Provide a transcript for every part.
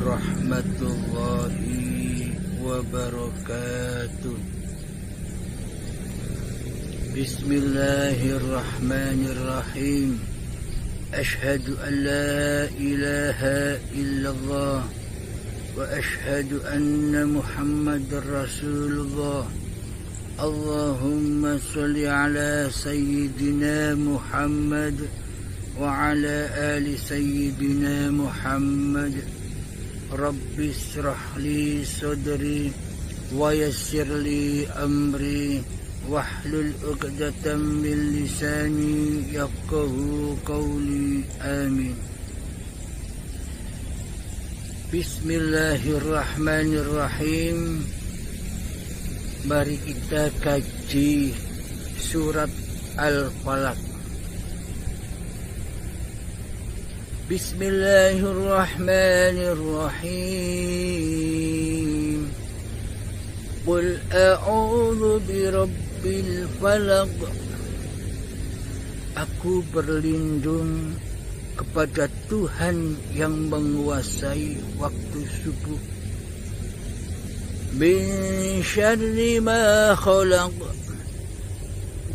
warahmatullahi wabarakatuh. Bismillahirrahmanirrahim. Ashhadu an la ilaha illallah wa ashhadu anna Muhammadar Rasulullah. Allahumma sholli ala sayyidina Muhammad wa ala ali sayyidina Muhammad. Rabbi shrah li sadri wa yassir li amri wahlul 'uqdatam min lisani yafqahu qawli. Amin. Bismillahirrahmanirrahim. Mari kita kaji surat Al-Falaq. Bismillahirrahmanirrahim. Qul a'udzu birabbil falaq. Aku berlindung kepada Tuhan yang menguasai waktu subuh. Min syarri ma khalaq.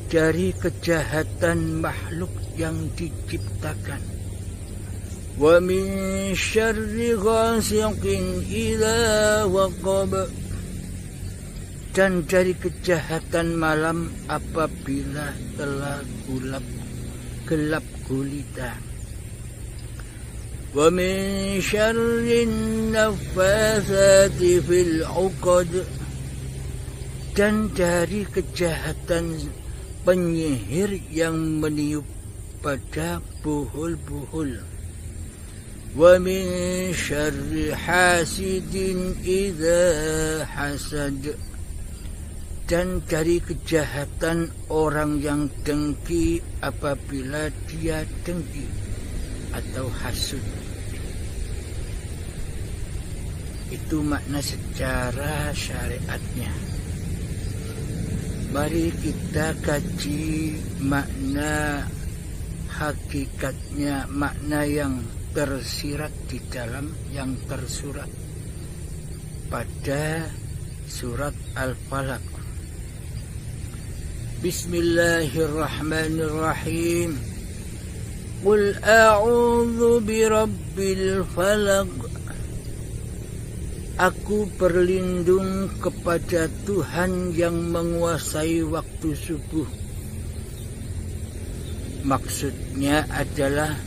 Dari kejahatan makhluk yang diciptakan. Wa min syarri ghasiqin idza waqab. Dan dari kejahatan malam apabila telah gelap gulita. Wa min syarri naffatsati fil 'uqad. Dan dari kejahatan penyihir yang meniup pada buhul-buhul. Wa min syarri hasidin idza hasad. Dan dari kejahatan orang yang dengki apabila dia dengki atau hasud. Itu makna secara syariatnya. Mari kita kaji makna hakikatnya, makna yang tersirat di dalam yang tersurat pada surat Al-Falaq. Bismillahirrahmanirrahim. Qul a'udzu birabbil falaq. Aku berlindung kepada Tuhan yang menguasai waktu subuh. Maksudnya adalah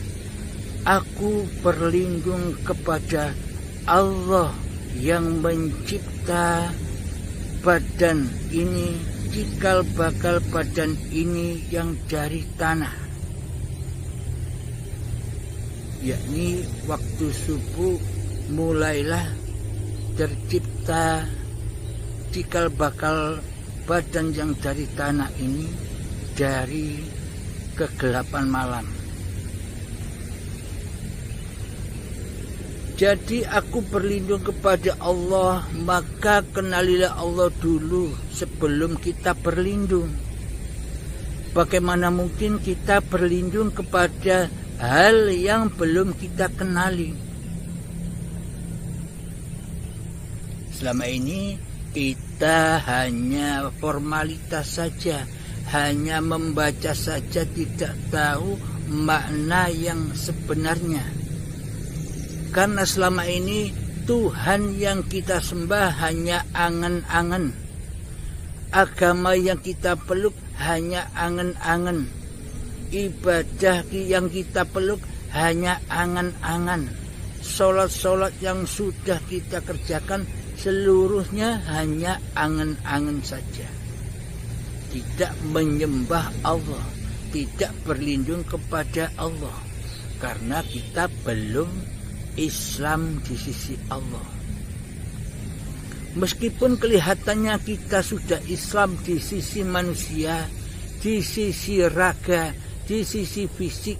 aku berlindung kepada Allah yang mencipta badan ini, cikal bakal badan ini yang dari tanah. Yakni waktu subuh mulailah tercipta cikal bakal badan yang dari tanah ini dari kegelapan malam. Jadi aku berlindung kepada Allah, maka kenalilah Allah dulu sebelum kita berlindung. Bagaimana mungkin kita berlindung kepada hal yang belum kita kenali? Selama ini kita hanya formalitas saja, hanya membaca saja, tidak tahu makna yang sebenarnya. Karena selama ini Tuhan yang kita sembah hanya angan-angan. Agama yang kita peluk hanya angan-angan. Ibadah yang kita peluk hanya angan-angan. Sholat-sholat yang sudah kita kerjakan seluruhnya hanya angan-angan saja. Tidak menyembah Allah, tidak berlindung kepada Allah. Karena kita belum Islam di sisi Allah. Meskipun kelihatannya kita sudah Islam di sisi manusia, di sisi raga, di sisi fisik,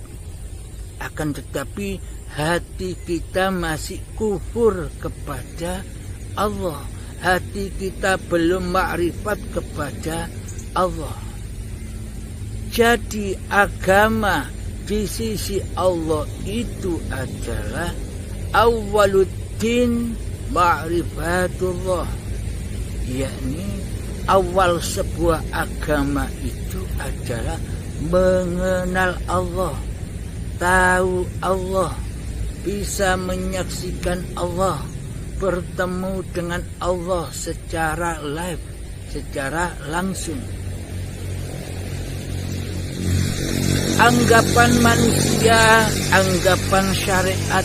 akan tetapi hati kita masih kufur kepada Allah. Hati kita belum ma'rifat kepada Allah. Jadi agama di sisi Allah itu adalah awwalut ad-din ma'rifatullah, yakni awal sebuah agama itu adalah mengenal Allah, tahu Allah, bisa menyaksikan Allah, bertemu dengan Allah secara live, secara langsung. Anggapan manusia, anggapan syariat,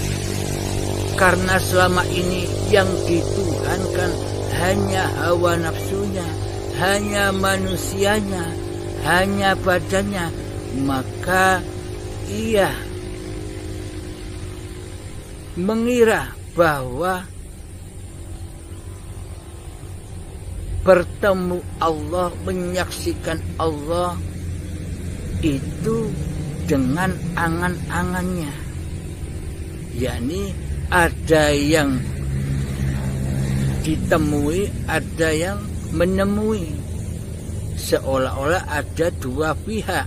karena selama ini yang dituhankan hanya hawa nafsunya, hanya manusianya, hanya badannya, maka ia mengira bahwa bertemu Allah, menyaksikan Allah itu dengan angan-angannya, yakni ada yang ditemui, ada yang menemui, seolah-olah ada dua pihak.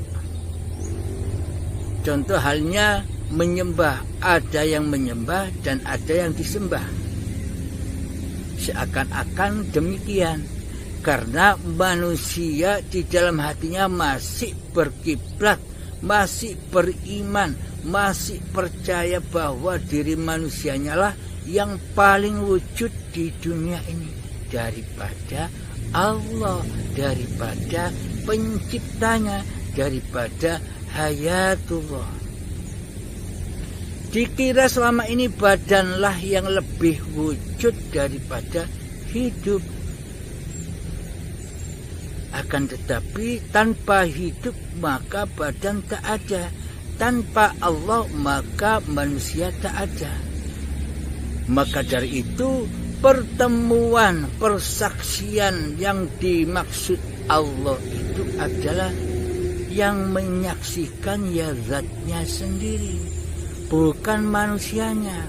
Contoh halnya menyembah, ada yang menyembah dan ada yang disembah. Seakan-akan demikian, karena manusia di dalam hatinya masih berkiblat, masih beriman, masih percaya bahwa diri manusianya lah yang paling wujud di dunia ini daripada Allah, daripada penciptanya, daripada hayatullah. Dikira selama ini badanlah yang lebih wujud daripada hidup. Akan tetapi tanpa hidup maka badan tak ada, tanpa Allah maka manusia tak ada. Maka dari itu pertemuan, persaksian yang dimaksud Allah itu adalah yang menyaksikan ya zatnya sendiri, bukan manusianya.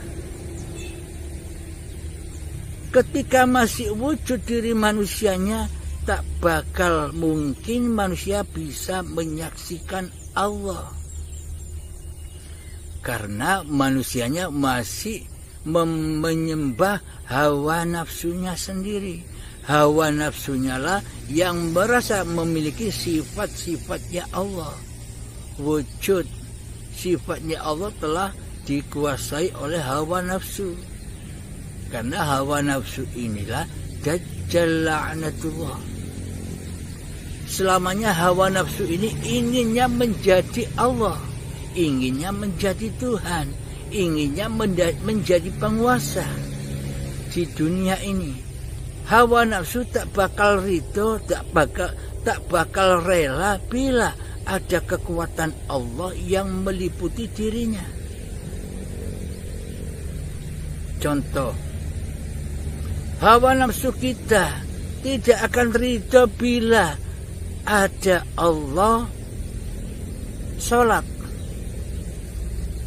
Ketika masih wujud diri manusianya, tak bakal mungkin manusia bisa menyaksikan Allah, karena manusianya masih menyembah hawa nafsunya sendiri. Hawa nafsunya lah yang merasa memiliki sifat-sifatnya Allah. Wujud sifatnya Allah telah dikuasai oleh hawa nafsu, karena hawa nafsu inilah Dajjal la'natullah. Selamanya hawa nafsu ini inginnya menjadi Allah, inginnya menjadi Tuhan, inginnya menjadi penguasa di dunia ini. Hawa nafsu tak bakal ridho, tak bakal rela bila ada kekuatan Allah yang meliputi dirinya. Contoh, hawa nafsu kita tidak akan ridho bila ada Allah sholat.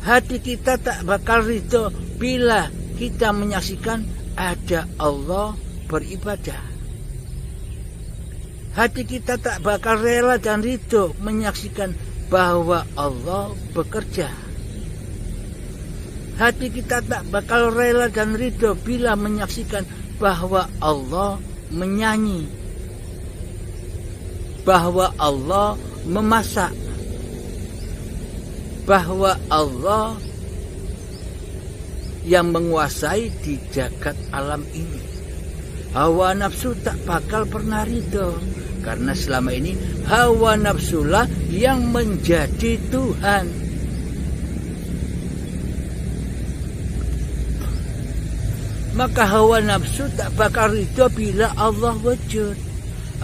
Hati kita tak bakal ridho bila kita menyaksikan ada Allah beribadah. Hati kita tak bakal rela dan ridho menyaksikan bahwa Allah bekerja. Hati kita tak bakal rela dan ridho bila menyaksikan bahwa Allah menyanyi, bahwa Allah memasak, bahwa Allah yang menguasai di jagat alam ini. Hawa nafsu tak bakal pernah ridho, karena selama ini hawa nafsulah yang menjadi Tuhan. Maka hawa nafsu tak bakal ridho bila Allah wujud.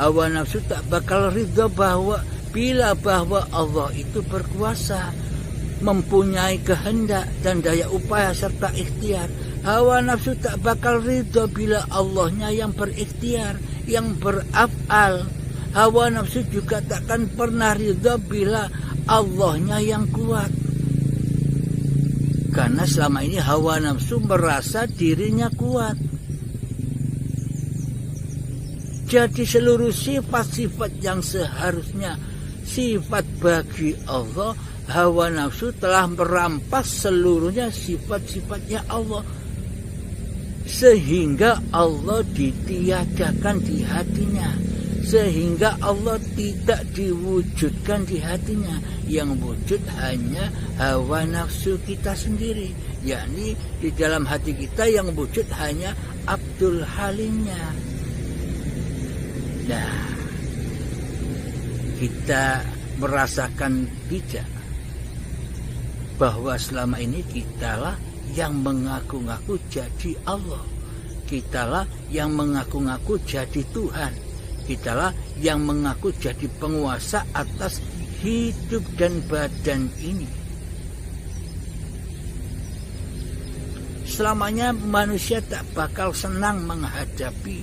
Hawa nafsu tak bakal ridho bahwa Allah itu berkuasa, mempunyai kehendak dan daya upaya serta ikhtiar. Hawa nafsu tak bakal ridho bila Allahnya yang berikhtiar, yang beraf'al. Hawa nafsu juga takkan pernah ridho bila Allahnya yang kuat, karena selama ini hawa nafsu merasa dirinya kuat. Jadi seluruh sifat-sifat yang seharusnya sifat bagi Allah, hawa nafsu telah merampas seluruhnya sifat-sifatnya Allah. sehingga Allah ditiadakan di hatinya, sehingga Allah tidak diwujudkan di hatinya. Yang wujud hanya hawa nafsu kita sendiri, yakni di dalam hati kita yang wujud hanya Abdul Halimnya. Nah, kita merasakan bijak bahwa selama ini kitalah yang mengaku-ngaku jadi Allah, kitalah yang mengaku-ngaku jadi Tuhan, kitalah yang mengaku jadi penguasa atas hidup dan badan ini. Selamanya manusia tak bakal senang menghadapi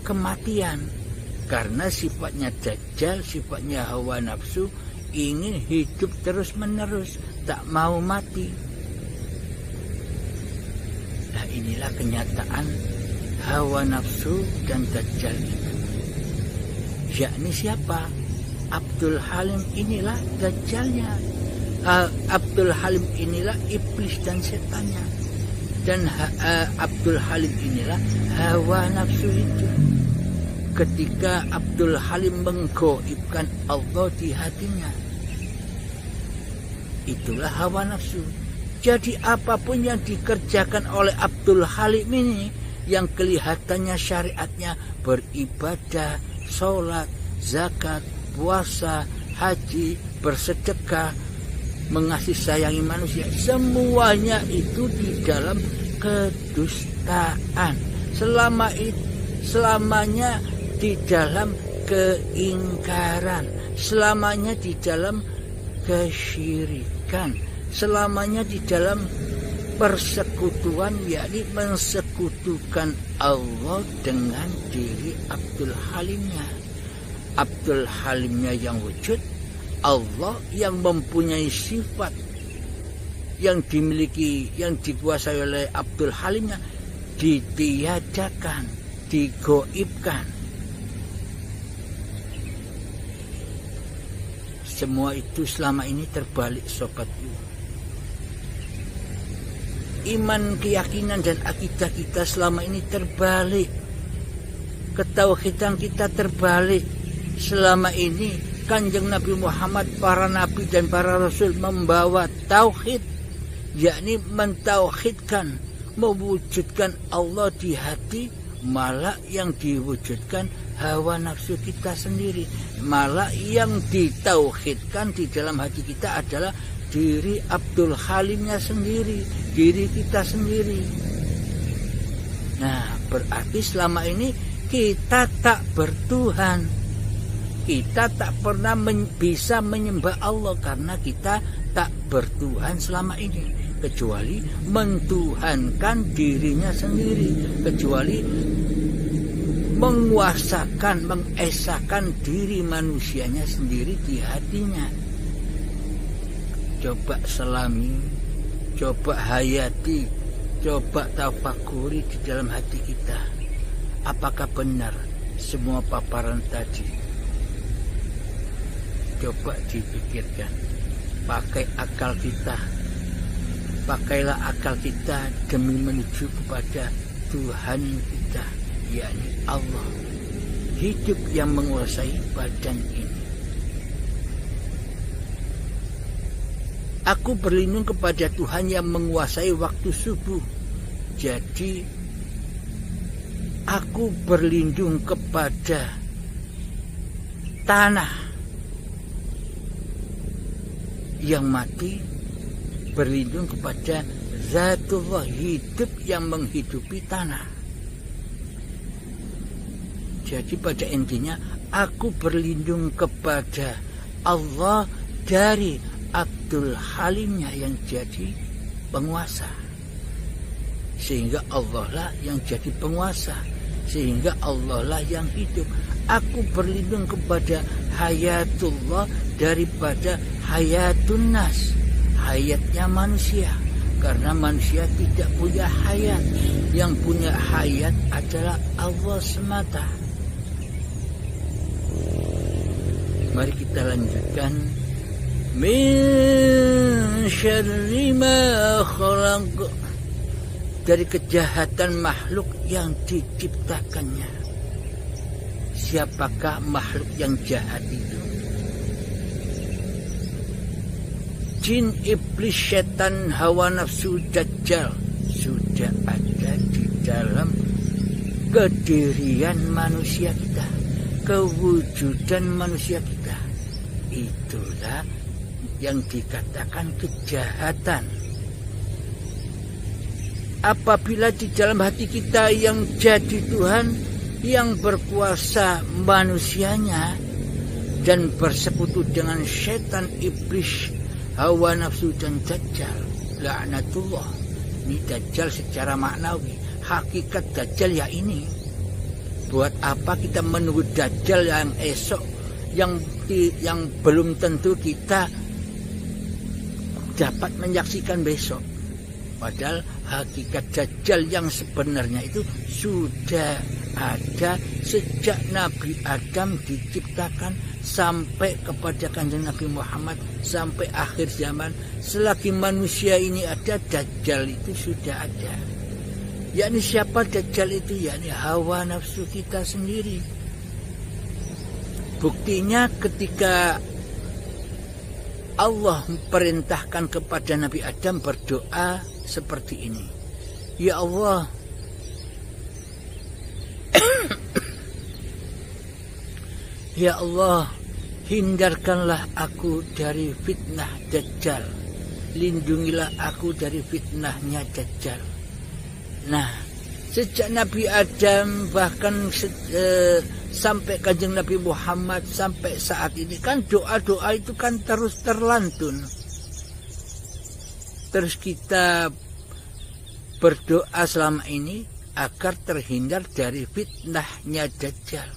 kematian, karena sifatnya dajjal, sifatnya hawa nafsu, ingin hidup terus-menerus, tak mau mati. Nah, inilah kenyataan hawa nafsu dan dajjal itu. Yakni siapa? Abdul Halim inilah dajjalnya. Abdul Halim inilah iblis dan setannya. Dan Abdul Halim inilah hawa nafsu itu. Ketika Abdul Halim menggoibkan Allah di hatinya, itulah hawa nafsu. Jadi apapun yang dikerjakan oleh Abdul Halim ini, yang kelihatannya syariatnya beribadah, sholat, zakat, puasa, haji, bersedekah, mengasihi sayangi manusia, semuanya itu di dalam kedustaan. Selamanya di dalam keingkaran, selamanya di dalam kesyirikan, selamanya di dalam persekutuan, yakni mensekutukan Allah dengan diri Abdul Halimnya. Abdul Halimnya yang wujud, Allah yang mempunyai sifat yang dimiliki, yang dikuasai oleh Abdul Halimnya, ditiadakan, digoibkan. Semua itu selama ini terbalik, sobatku. Iman, keyakinan dan akidah kita selama ini terbalik. Ketauhidan kita terbalik. Selama ini Kanjeng Nabi Muhammad, para nabi dan para rasul membawa tauhid, yakni mentauhidkan, mewujudkan Allah di hati, malah yang diwujudkan hawa nafsu kita sendiri. Malah yang ditauhidkan di dalam hati kita adalah diri Abdul Halimnya sendiri, diri kita sendiri. Nah, berarti selama ini kita tak bertuhan. Kita tak pernah bisa menyembah Allah karena kita tak bertuhan selama ini, kecuali mentuhankan dirinya sendiri, kecuali menguasakan, mengesakan diri manusianya sendiri di hatinya. Coba selami, coba hayati, coba tafakuri di dalam hati kita. Apakah benar semua paparan tadi? Coba dipikirkan, pakai akal kita, pakailah akal kita demi menuju kepada Tuhan kita, yakni Allah, hidup yang menguasai badan ini. Aku berlindung kepada Tuhan yang menguasai waktu subuh. Jadi aku berlindung kepada tanah yang mati, berlindung kepada Zatullah, hidup yang menghidupi tanah. Jadi pada intinya aku berlindung kepada Allah dari Abdul Halimnya yang jadi penguasa, sehingga Allah lah yang jadi penguasa, sehingga Allah lah yang hidup. Aku berlindung kepada hayatullah daripada hayatun nas, hayatnya manusia, karena manusia tidak punya hayat. Yang punya hayat adalah Allah semata. Mari kita lanjutkan. Min syarri ma khalaq, dari kejahatan makhluk yang diciptakannya. Siapakah makhluk yang jahat itu? Jin, iblis, setan, hawa nafsu, dajjal sudah ada di dalam kedirian manusia kita, kewujudan manusia kita. Itulah yang dikatakan kejahatan. Apabila di dalam hati kita yang jadi Tuhan, yang berkuasa manusianya, dan bersekutu dengan setan, iblis, hawa nafsu, dan dajjal, laknatullah. Ini dajjal secara maknawi. Hakikat dajjal ya ini. Buat apa kita menunggu dajjal yang esok, yang belum tentu kita dapat menyaksikan besok. Padahal hakikat dajjal yang sebenarnya itu sudah ada sejak Nabi Adam diciptakan sampai kepada Kanjeng Nabi Muhammad, sampai akhir zaman. Selagi manusia ini ada, dajjal itu sudah ada. Yakni siapa dajjal itu? Yakni hawa nafsu kita sendiri. Buktinya ketika Allah perintahkan kepada Nabi Adam berdoa seperti ini. Ya Allah, ya Allah, hindarkanlah aku dari fitnah dajjal. Lindungilah aku dari fitnahnya dajjal. Nah, sejak Nabi Adam bahkan sampai Kanjeng Nabi Muhammad sampai saat ini kan doa-doa itu kan terus terlantun. Terus kita berdoa selama ini agar terhindar dari fitnahnya dajjal.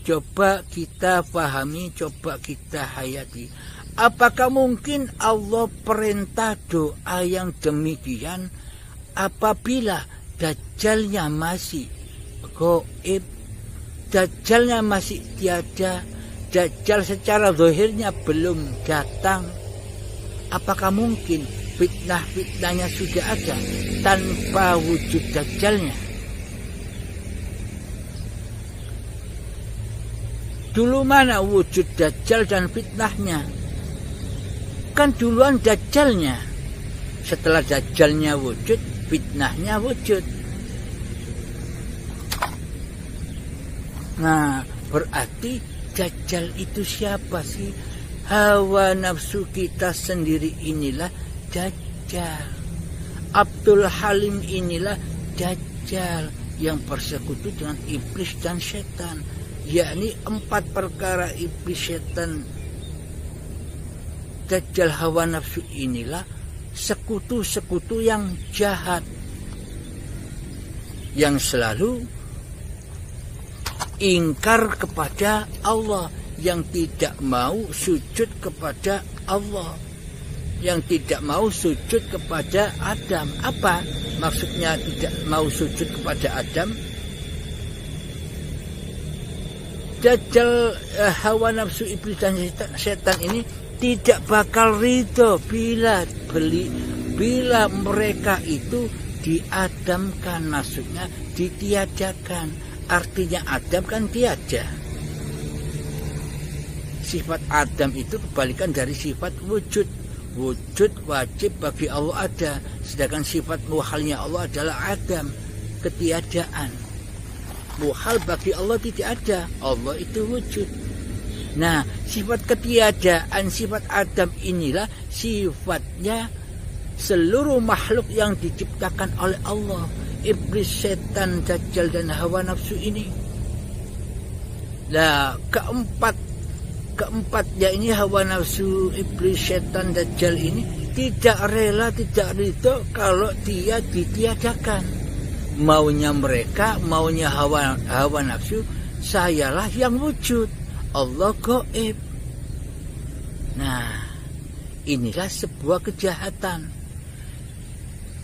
Coba kita pahami, coba kita hayati. Apakah mungkin Allah perintah doa yang demikian apabila dajjalnya masih gaib, dajjalnya masih tiada, dajjal secara zahirnya belum datang? Apakah mungkin fitnah-fitnahnya sudah ada tanpa wujud dajjalnya? Dulu mana wujud dajjal dan fitnahnya? Kan duluan dajjalnya. Setelah dajjalnya wujud, fitnahnya wujud. Nah, berarti dajjal itu siapa sih? Hawa nafsu kita sendiri inilah dajjal. Abdul Halim inilah dajjal yang bersekutu dengan iblis dan setan. Yakni 4 perkara iblis, setan, dajjal, hawa nafsu inilah sekutu-sekutu yang jahat, yang selalu ingkar kepada Allah, yang tidak mau sujud kepada Allah, yang tidak mau sujud kepada Adam. Apa maksudnya tidak mau sujud kepada Adam? Dajjal, hawa nafsu, iblis dan setan ini tidak bakal ridho bila mereka itu diadamkan, maksudnya ditiadakan. Artinya Adam kan tiada. Sifat Adam itu kebalikan dari sifat wujud. Wujud wajib bagi Allah ada, sedangkan sifat muhalnya Allah adalah Adam, ketiadaan. Muhal bagi Allah tidak ada, Allah itu wujud. Nah, sifat ketiadaan, sifat Adam inilah sifatnya seluruh makhluk yang diciptakan oleh Allah. Iblis, setan, dajjal, dan hawa nafsu ini. Nah, keempatnya ini, hawa nafsu, iblis, setan, dajjal ini tidak rela, tidak ridho kalau dia ditiadakan. Maunya mereka, maunya hawa nafsu, sayalah yang wujud, Allah gaib. Nah, inilah sebuah kejahatan.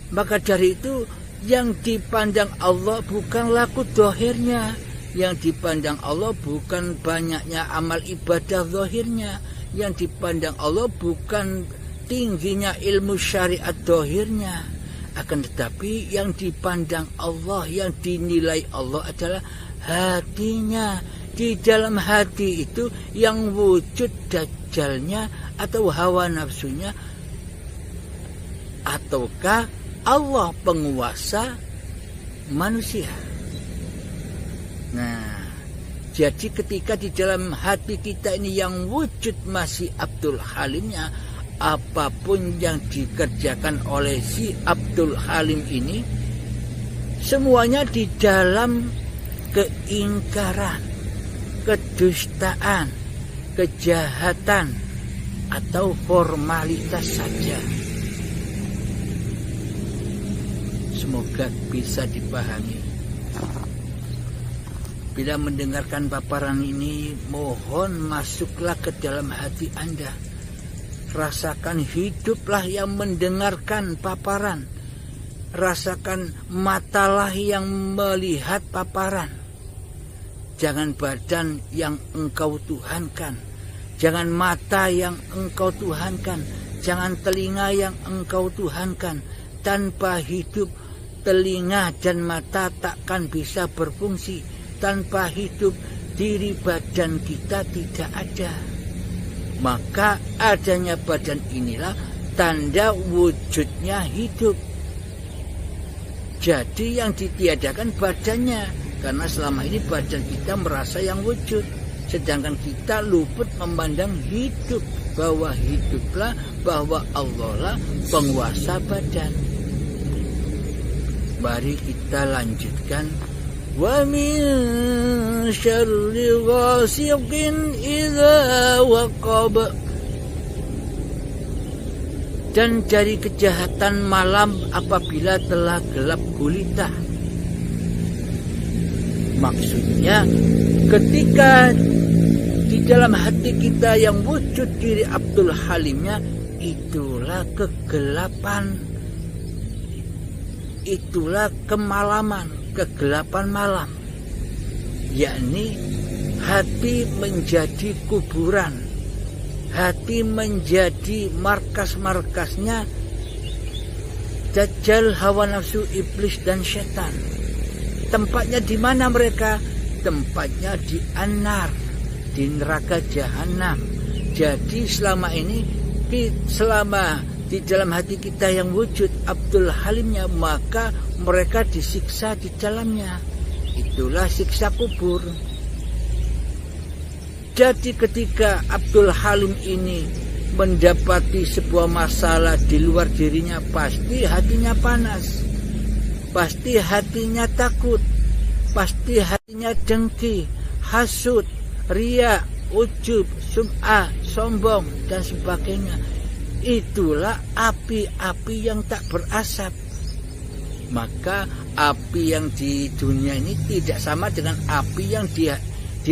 Maka dari itu yang dipandang Allah bukan laku dohirnya, yang dipandang Allah bukan banyaknya amal ibadah dohirnya, yang dipandang Allah bukan tingginya ilmu syariat dohirnya. Akan tetapi yang dipandang Allah, yang dinilai Allah adalah hatinya. Di dalam hati itu yang wujud dajjalnya atau hawa nafsunya, ataukah Allah penguasa manusia. Nah, jadi ketika di dalam hati kita ini yang wujud masih Abdul Halimnya, apapun yang dikerjakan oleh si Abdul Halim ini semuanya di dalam keingkaran, kedustaan, kejahatan, atau formalitas saja. Semoga bisa dipahami. Bila mendengarkan paparan ini, mohon masuklah ke dalam hati Anda. Rasakan, hiduplah yang mendengarkan paparan. Rasakan, matalah yang melihat paparan. Jangan badan yang engkau tuhankan. Jangan mata yang engkau tuhankan. Jangan telinga yang engkau tuhankan. Tanpa hidup, telinga dan mata takkan bisa berfungsi. Tanpa hidup, diri badan kita tidak ada. Maka adanya badan inilah tanda wujudnya hidup. Jadi yang ditiadakan badannya. Karena selama ini badan kita merasa yang wujud. Sedangkan kita luput memandang hidup. Bahwa hiduplah, bahwa Allah lah penguasa badan. Mari kita lanjutkan. Wa min syarri ghasiqin idza waqab. Dan dari kejahatan malam apabila telah gelap gulita. Maksudnya ketika di dalam hati kita yang wujud diri Abdul Halimnya, itulah kegelapan, itulah kemalaman, kegelapan malam. Yakni hati menjadi kuburan, hati menjadi markas-markasnya Dajjal, hawa nafsu, iblis, dan setan. Tempatnya di mana mereka? Tempatnya di An-Nar, di neraka Jahanam. Jadi selama ini, selama di dalam hati kita yang wujud Abdul Halimnya, maka mereka disiksa di dalamnya. Itulah siksa kubur. Jadi ketika Abdul Halim ini mendapati sebuah masalah di luar dirinya, pasti hatinya panas. Pasti hatinya takut, pasti hatinya dengki, hasud, riya, ujub, sum'ah, sombong, dan sebagainya. Itulah api-api yang tak berasap. Maka api yang di dunia ini tidak sama dengan api yang di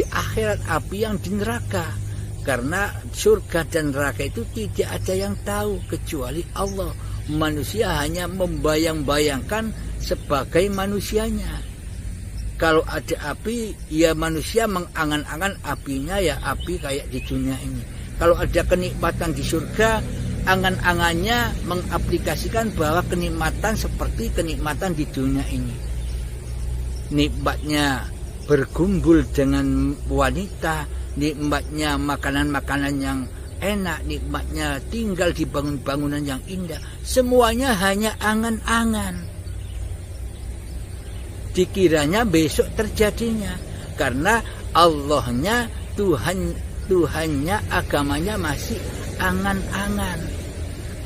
akhirat, api yang di neraka. Karena surga dan neraka itu tidak ada yang tahu kecuali Allah. Manusia hanya membayang-bayangkan sebagai manusianya. Kalau ada api, ya manusia mengangan-angan apinya, ya api kayak di dunia ini. Kalau ada kenikmatan di surga, angan-angannya mengaplikasikan bahwa kenikmatan seperti kenikmatan di dunia ini. Nikmatnya bergumbul dengan wanita, nikmatnya makanan-makanan yang enak, nikmatnya tinggal di bangunan yang indah. Semuanya hanya angan-angan. Dikiranya besok terjadinya. Karena Allahnya, Tuhannya, agamanya masih angan-angan.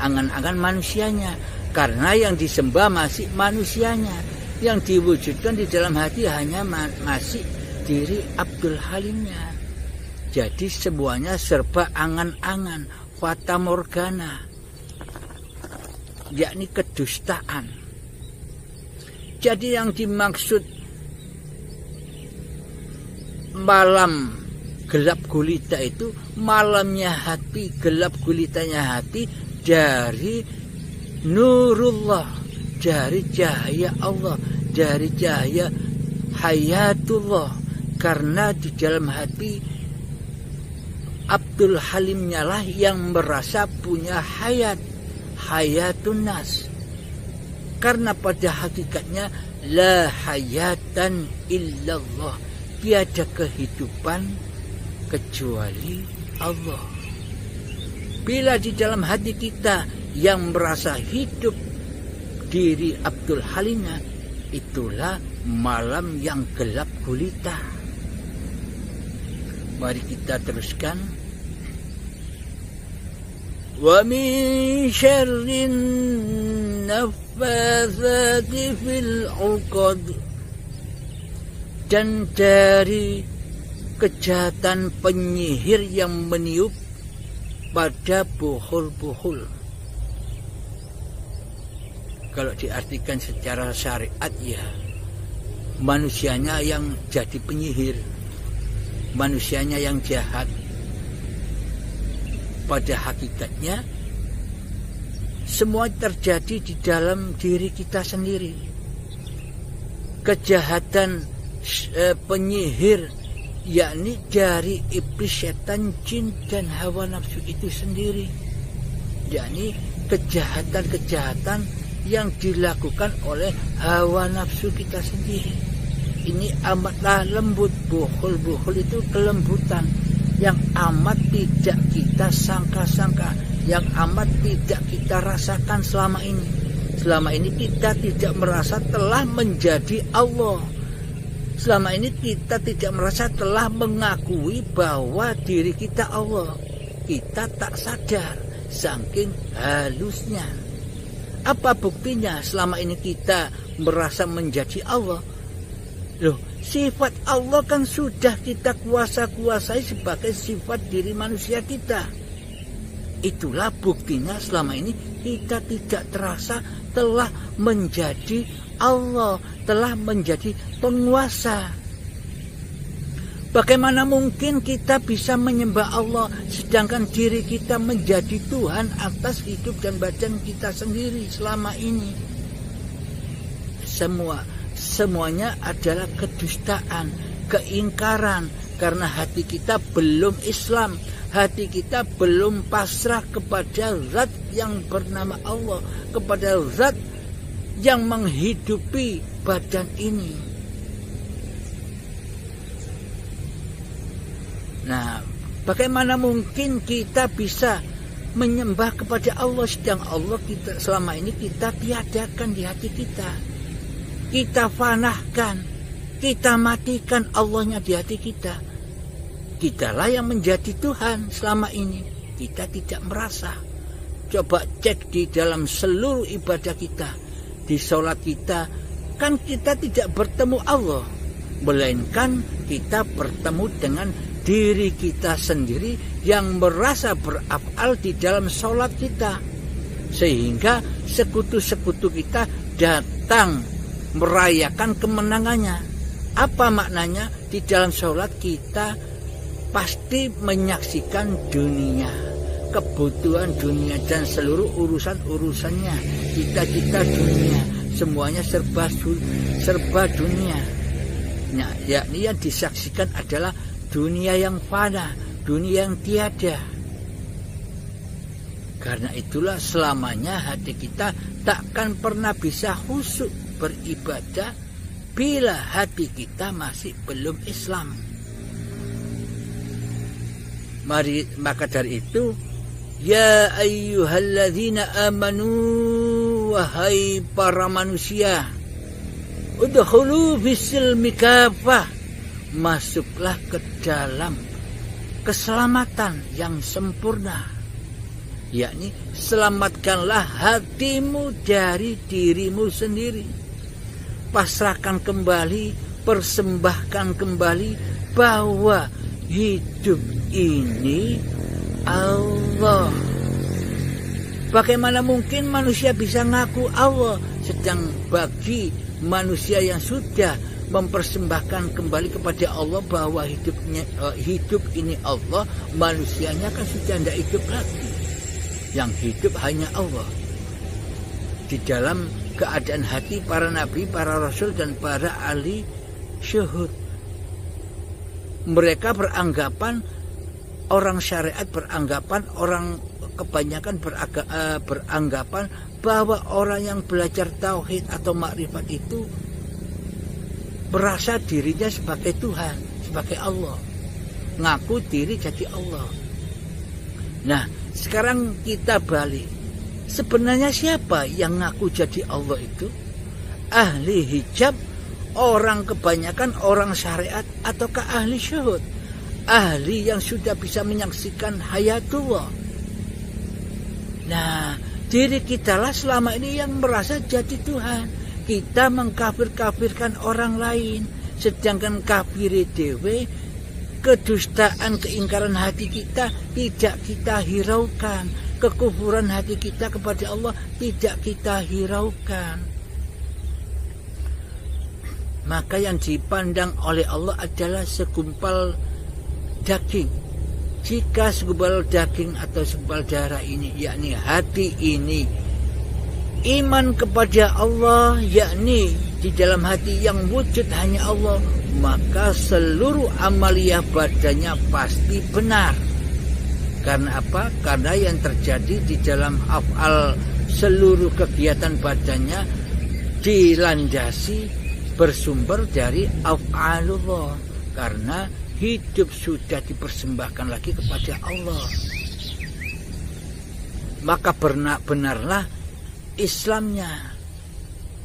Angan-angan manusianya. Karena yang disembah masih manusianya. Yang diwujudkan di dalam hati hanya masih diri Abdul Halimnya. Jadi semuanya serba angan-angan, fata morgana, yakni kedustaan. Jadi yang dimaksud malam gelap gulita itu malamnya hati, gelap gulitanya hati dari nurullah, dari cahaya Allah, dari cahaya hayatullah. Karena di dalam hati Abdul Halimnya lah yang merasa punya hayat, hayatun nas. Karena pada hakikatnya la hayatan illallah, tiada kehidupan kecuali Allah. Bila di dalam hati kita yang merasa hidup diri Abdul Halimnya, itulah malam yang gelap gulita. Mari kita teruskan. Wa min syarrin naffatsati fil 'uqad, dan dari kejahatan penyihir yang meniup pada buhul-buhul. Kalau diartikan secara syariat, ya manusianya yang jadi penyihir, manusianya yang jahat. Pada hakikatnya semua terjadi di dalam diri kita sendiri. Kejahatan penyihir yakni dari iblis, setan, jin, dan hawa nafsu itu sendiri, yakni kejahatan-kejahatan yang dilakukan oleh hawa nafsu kita sendiri. Ini amatlah lembut. Buhul-buhul itu kelembutan yang amat tidak kita sangka-sangka, yang amat tidak kita rasakan selama ini. Selama ini kita tidak merasa telah menjadi Allah. Selama ini kita tidak merasa telah mengakui bahwa diri kita Allah. Kita tak sadar, saking halusnya. Apa buktinya selama ini kita merasa menjadi Allah? Loh, sifat Allah kan sudah kita kuasai sebagai sifat diri manusia kita. Itulah buktinya selama ini kita tidak terasa telah menjadi Allah, telah menjadi penguasa. Bagaimana mungkin kita bisa menyembah Allah sedangkan diri kita menjadi Tuhan atas hidup dan badan kita sendiri selama ini? Semuanya adalah kedustaan, keingkaran, karena hati kita belum Islam, hati kita belum pasrah kepada zat yang bernama Allah, kepada zat yang menghidupi badan ini. Nah, bagaimana mungkin kita bisa menyembah kepada Allah sedang Allah kita selama ini kita tiadakan di hati kita? Kita fanahkan, kita matikan Allahnya di hati kita. Kitalah yang menjadi Tuhan selama ini. Kita tidak merasa. Coba cek di dalam seluruh ibadah kita. Di sholat kita, kan kita tidak bertemu Allah. Melainkan kita bertemu dengan diri kita sendiri yang merasa beraf'al di dalam sholat kita. Sehingga sekutu-sekutu kita datang merayakan kemenangannya. Apa maknanya? Di dalam sholat kita pasti menyaksikan dunia, kebutuhan dunia dan seluruh urusan-urusannya, cita-cita dunia, semuanya serba dunia. Nah, yakni yang disaksikan adalah dunia yang fana, dunia yang tiada. Karena itulah selamanya hati kita takkan pernah bisa khusyuk beribadah bila hati kita masih belum Islam. Maka dari itu, ya ayyuhalladzina amanu, wahai para manusia, udkhulu fis-silmi kafah, masuklah ke dalam keselamatan yang sempurna, yakni selamatkanlah hatimu dari dirimu sendiri. Pasrahkan kembali, persembahkan kembali bahwa hidup ini Allah. Bagaimana mungkin manusia bisa ngaku Allah, sedang bagi manusia yang sudah mempersembahkan kembali kepada Allah bahwa hidup ini Allah, manusianya kan sudah tidak hidup lagi. Yang hidup hanya Allah. Di dalam keadaan hati para nabi, para rasul, dan para ahli syuhud, mereka beranggapan, orang syariat beranggapan, orang kebanyakan beranggapan bahwa orang yang belajar tauhid atau makrifat itu merasa dirinya sebagai Tuhan, sebagai Allah, ngaku diri jadi Allah. Nah, sekarang kita balik. Sebenarnya siapa yang ngaku jadi Allah itu? Ahli hijab, orang kebanyakan orang syariat, ataukah ahli syuhud? Ahli yang sudah bisa menyaksikan hayatullah. Nah, diri kitalah selama ini yang merasa jadi Tuhan. Kita mengkafir-kafirkan orang lain, sedangkan kafir dewe, kedustaan, keingkaran hati kita tidak kita hiraukan, kekufuran hati kita kepada Allah tidak kita hiraukan. Maka yang dipandang oleh Allah adalah segumpal daging. Jika segumpal daging atau segumpal darah ini, yakni hati ini, iman kepada Allah, yakni di dalam hati yang wujud hanya Allah, maka seluruh amaliyah badannya pasti benar. Karena apa? Karena yang terjadi di dalam af'al, seluruh kegiatan badannya dilandasi bersumber dari af'alullah. Karena hidup sudah dipersembahkan lagi kepada Allah. Maka benarlah Islamnya,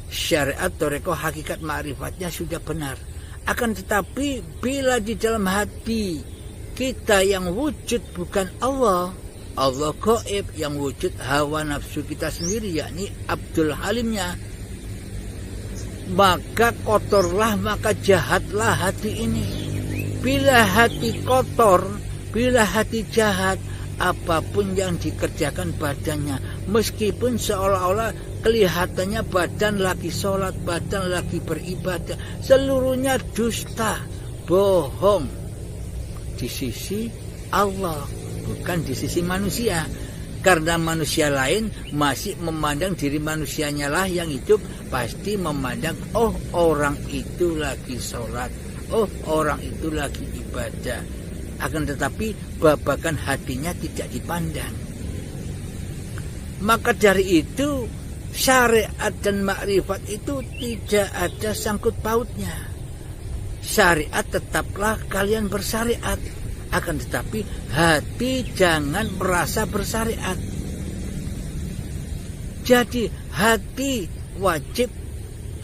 syariat, thariqah, hakikat, ma'rifatnya sudah benar. Akan tetapi bila di dalam hati kita yang wujud bukan Allah, Allah gaib, yang wujud hawa nafsu kita sendiri, yakni Abdul Halimnya, maka kotorlah, maka jahatlah hati ini. Bila hati kotor, bila hati jahat, apapun yang dikerjakan badannya, meskipun seolah-olah kelihatannya badan lagi sholat, badan lagi beribadah, seluruhnya dusta, bohong di sisi Allah, bukan di sisi manusia. Karena manusia lain masih memandang diri manusianya lah yang hidup, pasti memandang, oh orang itu lagi sholat, oh orang itu lagi ibadah. Akan tetapi babakan hatinya tidak dipandang. Maka dari itu syariat dan makrifat itu tidak ada sangkut pautnya. Syariat tetaplah kalian bersyariat, akan tetapi hati jangan merasa bersyariat. Jadi hati wajib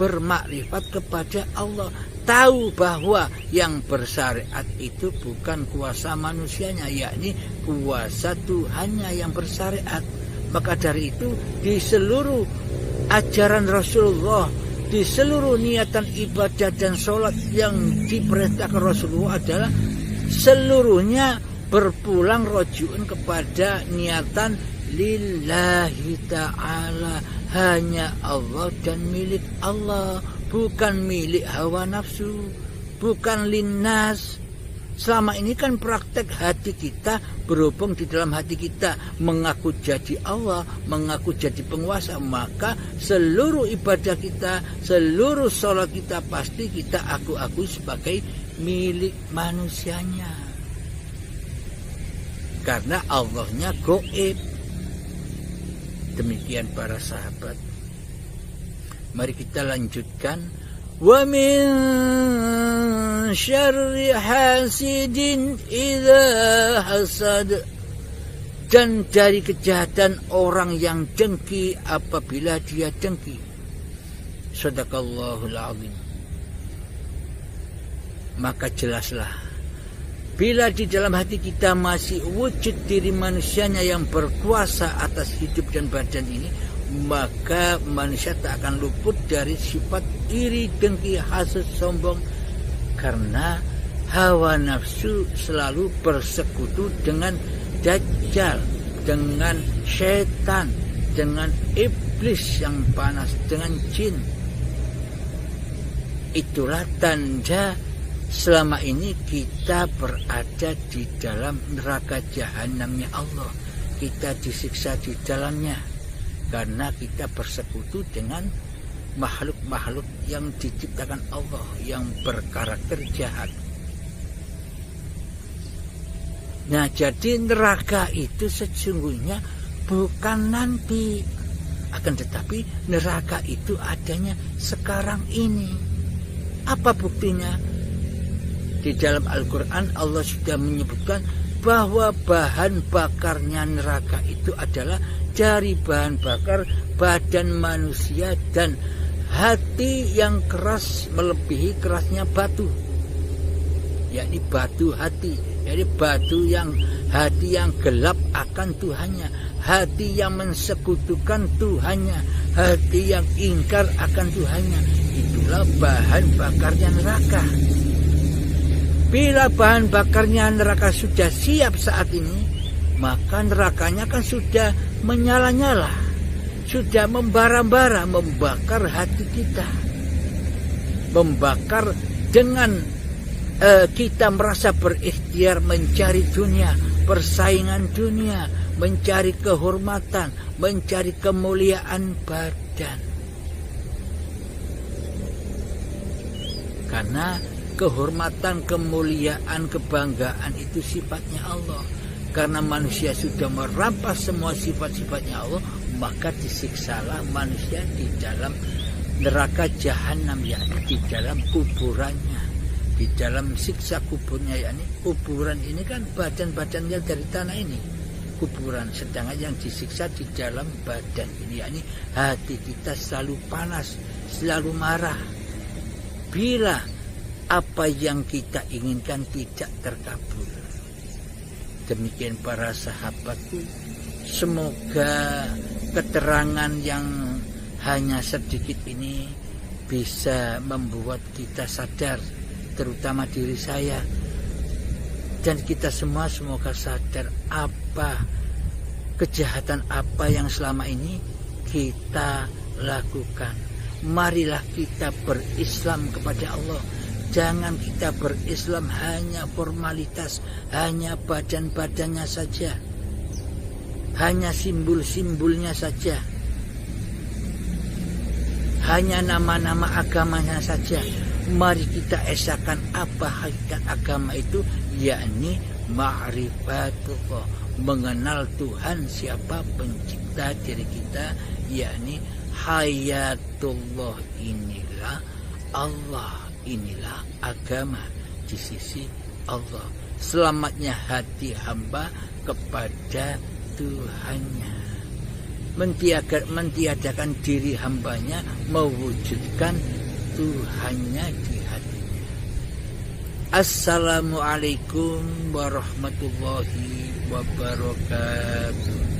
bermakrifat kepada Allah, tahu bahwa yang bersyariat itu bukan kuasa manusianya, yakni kuasa Tuhannya yang bersyariat. Maka dari itu di seluruh ajaran Rasulullah, di seluruh niatan ibadah dan sholat yang diperintahkan Rasulullah adalah seluruhnya berpulang rojuun kepada niatan lillahi ta'ala, hanya Allah dan milik Allah, bukan milik hawa nafsu, bukan linnas. Selama ini kan praktek hati kita berhubung di dalam hati kita mengaku jadi Allah, mengaku jadi penguasa, maka seluruh ibadah kita, seluruh sholat kita pasti kita aku sebagai milik manusianya. Karena Allahnya gaib. Demikian para sahabat. Mari kita lanjutkan. Wa min syarri hasidin idza hasad, dan dari kejahatan orang yang dengki apabila dia dengki. Shadaqallahul azim. Maka jelaslah, bila di dalam hati kita masih wujud diri manusianya yang berkuasa atas hidup dan badan ini, maka manusia tak akan luput dari sifat iri, dengki, hasad, sombong. Karena hawa nafsu selalu bersekutu dengan dajjal, dengan setan, dengan iblis yang panas, dengan jin. Itulah tanda selama ini kita berada di dalam neraka jahanamnya Allah. Kita disiksa di dalamnya karena kita bersekutu dengan makhluk-makhluk yang diciptakan Allah yang berkarakter jahat. Nah, jadi neraka itu sesungguhnya bukan nanti, Akan tetapi neraka itu adanya sekarang ini. Apa buktinya? Di dalam Al-Quran Allah sudah menyebutkan bahwa bahan bakarnya neraka itu adalah dari bahan bakar badan manusia dan hati yang keras melebihi kerasnya batu, yakni batu hati, jadi hati yang gelap akan Tuhannya, hati yang mensekutukan Tuhannya, hati yang ingkar akan Tuhannya. Itulah bahan bakarnya neraka. Bila bahan bakarnya neraka sudah siap saat ini, maka nerakanya kan sudah menyala-nyala, sudah membara-bara, membakar hati kita, membakar dengan kita merasa berikhtiar mencari dunia, persaingan dunia, mencari kehormatan, mencari kemuliaan badan. Karena kehormatan, kemuliaan, kebanggaan itu sifatnya Allah. Karena manusia sudah merampas semua sifat-sifatnya Allah, maka disiksalah manusia di dalam neraka jahanam, yakni di dalam kuburannya, di dalam siksa kuburnya. Yakni kuburan ini kan badan-badannya dari tanah ini, kuburan. Sedangkan yang disiksa di dalam badan ini, yakni hati kita selalu panas, selalu marah bila apa yang kita inginkan tidak terkabul. Demikian para sahabatku, semoga keterangan yang hanya sedikit ini bisa membuat kita sadar, terutama diri saya dan kita semua, semoga sadar apa kejahatan apa yang selama ini kita lakukan. Marilah kita berislam kepada Allah. Jangan kita berislam hanya formalitas, hanya badan-badannya saja, hanya simbol-simbolnya saja, hanya nama-nama agamanya saja. Mari kita esakan apa hakikat agama itu, yakni ma'rifatullah, mengenal Tuhan, siapa pencipta diri kita, yakni hayatullah, inilah Allah, inilah agama di sisi Allah. Selamatnya hati hamba kepada Tuhannya, mentiadakan diri hambanya, mewujudkan Tuhannya di hatinya. Assalamualaikum warahmatullahi wabarakatuh.